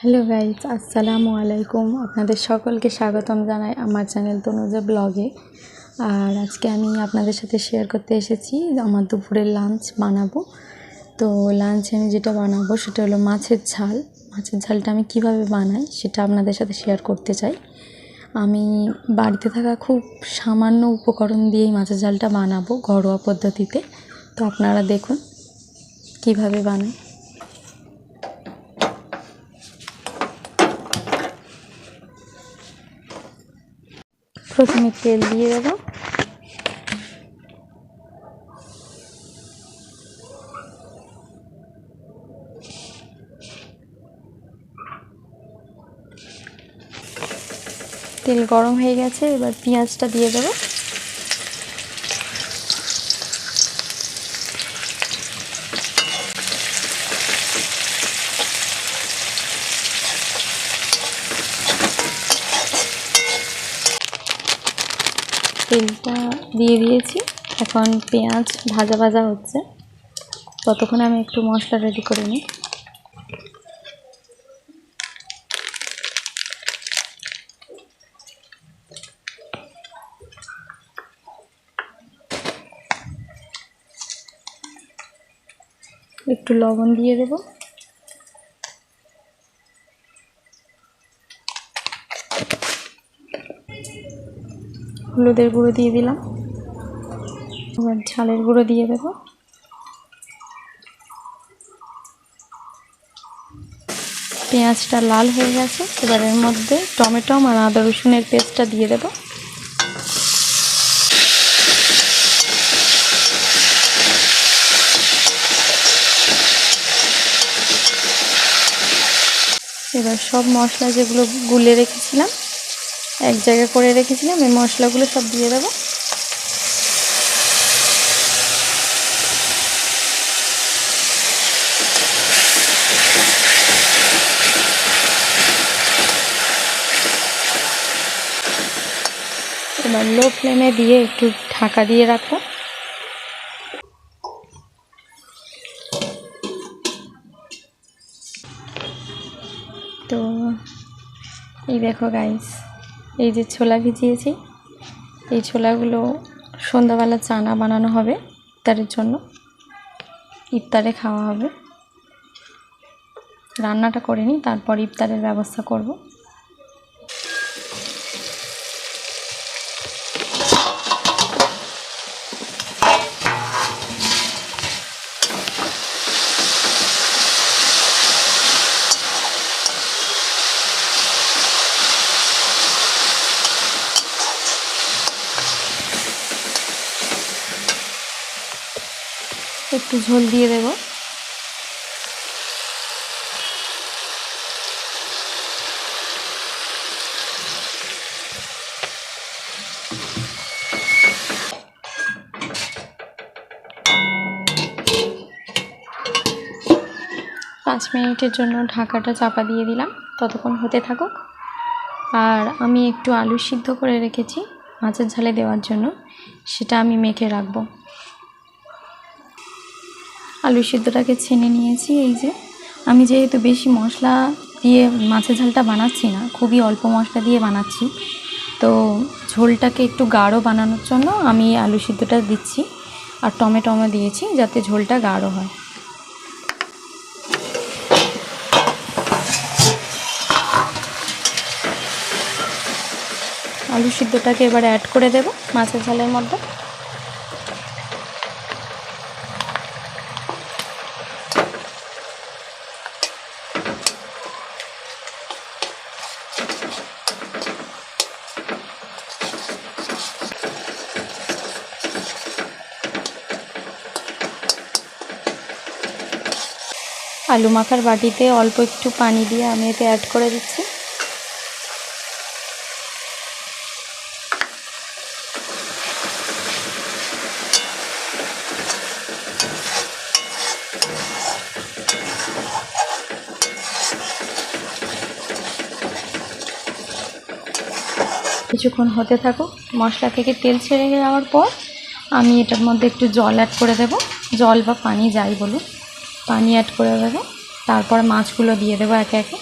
Hello guys, আসসালামু আলাইকুম। আপনাদের সকলকে স্বাগতম জানাই আমার চ্যানেল তনুজা ব্লগে। আর আজকে আমি আপনাদের সাথে শেয়ার করতে এসেছি আমার দুপুরের লাঞ্চ বানাবো। তো লাঞ্চে আমি যেটা বানাবো সেটা হলো মাছের ঝাল। মাছের ঝালটা আমি কিভাবে বানাই সেটা আপনাদের সাথে শেয়ার করতে চাই। আমি বাড়িতে থাকা খুব সামান্য উপকরণ দিয়েই মাছের ঝালটা বানাবো ঘরোয়া পদ্ধতিতে। তো আপনারা দেখুন কিভাবে বানাই। প্রথমে তেল দিয়ে দেবো। তেল গরম হয়ে গেছে, এবার পেঁয়াজটা দিয়ে দেবো। তেলটা দিয়ে দিয়েছি, এখন পেঁয়াজ ভাজা ভাজা হচ্ছে, ততক্ষণে আমি একটু মশলা রেডি করে নিই। একটু লবণ দিয়ে দেবো, হলুদের গুঁড়ো দিয়ে দিলাম, এবার ঝালের গুঁড়ো দিয়ে দেবো। পেঁয়াজটা লাল হয়ে গেছে, এবার এর মধ্যে টমেটো আর আদা রসুনের পেস্টটা দিয়ে দেবো। এবার সব মশলা যেগুলো গুলে রেখেছিলাম, এক জায়গায় করে রেখেছিলাম, এই মশলাগুলো সব দিয়ে দেবো। এবার লো ফ্লেমে দিয়ে একটু ঢাকা দিয়ে রাখবো। তো এই দেখো গাইস, এই যে ছোলা ভিজিয়েছি, এই ছোলাগুলো সন্ধ্যাবেলা চানা বানানো হবে ইফতারের জন্য, ইফতারে খাওয়া হবে। রান্নাটা করে নিই, তারপর ইফতারের ব্যবস্থা করব। একটু ঝোল দিয়ে দেব। 5 মিনিটের জন্য ঢাকাটা চাপা দিয়ে দিলাম, ততক্ষণ হতে থাকুক। আর আমি একটু আলু সিদ্ধ করে রেখেছি মাছের ঝালে দেওয়ার জন্য, সেটা আমি মেখে রাখবো। আলু সিদ্ধটাকে ছেনে নিয়েছি। এই যে আমি যেহেতু বেশি মশলা দিয়ে মাছের ঝালটা বানাচ্ছি না, খুবই অল্প মশলা দিয়ে বানাচ্ছি, তো ঝোলটাকে একটু গাঢ় বানানোর জন্য আমি আলু সিদ্ধটা দিচ্ছি, আর টমেটো দিয়েছি যাতে ঝোলটা গাঢ় হয়। আলু সিদ্ধটাকে এবার অ্যাড করে দেব মাছের ঝালের মধ্যে। আলু মাখার বাটিতে অল্প একটু পানি দিয়ে আমি এতে অ্যাড করে দিচ্ছি। কিছুক্ষণ হতে থাকুক। মশলা থেকে তেল ছেড়ে যাওয়ার পর আমি এটার মধ্যে একটু জল অ্যাড করে দেব, জল বা পানি যাই বলুন, পানি অ্যাড করে দেব। তারপর মাছগুলো দিয়ে দেবো একে একে।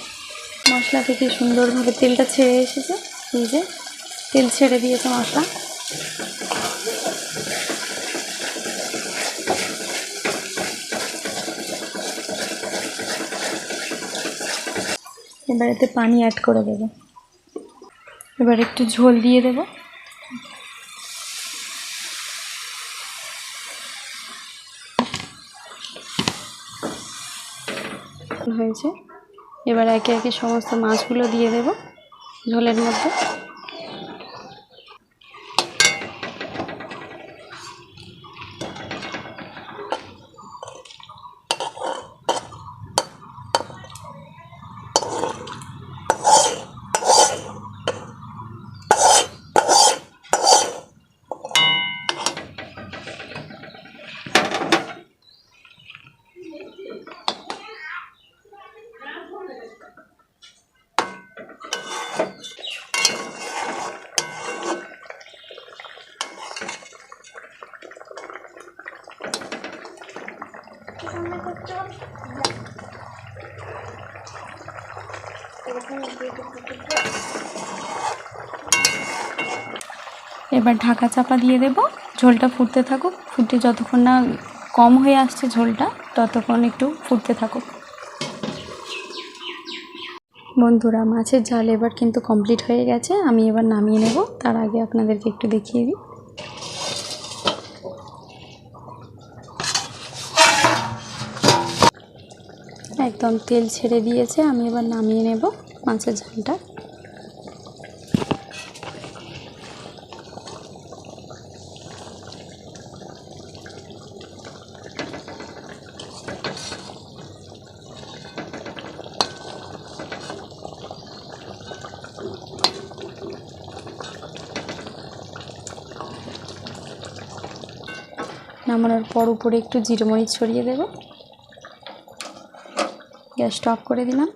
মশলা থেকে সুন্দরভাবে তেলটা ছেড়ে এসেছে। এই যে তেল ছেড়ে দিয়েছে মশলা। এবার এতে পানি অ্যাড করে দেবো। এবার একটু ঝোল দিয়ে দেবো। হয়েছে, এবার একে একে সমস্ত মাছগুলো দিয়ে দেব ঝোলের মধ্যে। এবার ঢাকা চাপা দিয়ে দেব, ঝোলটা ফুটতে থাকুক। ফুটে যতক্ষণ না কম হয়ে আসছে ঝোলটা, ততক্ষণ একটু ফুটতে থাকুক। বন্ধুরা, মাছের ঝাল এবার কিন্তু কমপ্লিট হয়ে গেছে। আমি এবার নামিয়ে নেব। তার আগে আপনাদেরকে একটু দেখিয়ে দিই। একদম তেল ছেড়ে দিয়েছে। আমি এবার নামিয়ে নেব মাছের ঝালটা। নামানোর পর উপরে একটু জিরে মরিচ ছড়িয়ে দেব। গ্যাসটা অফ করে দিলাম।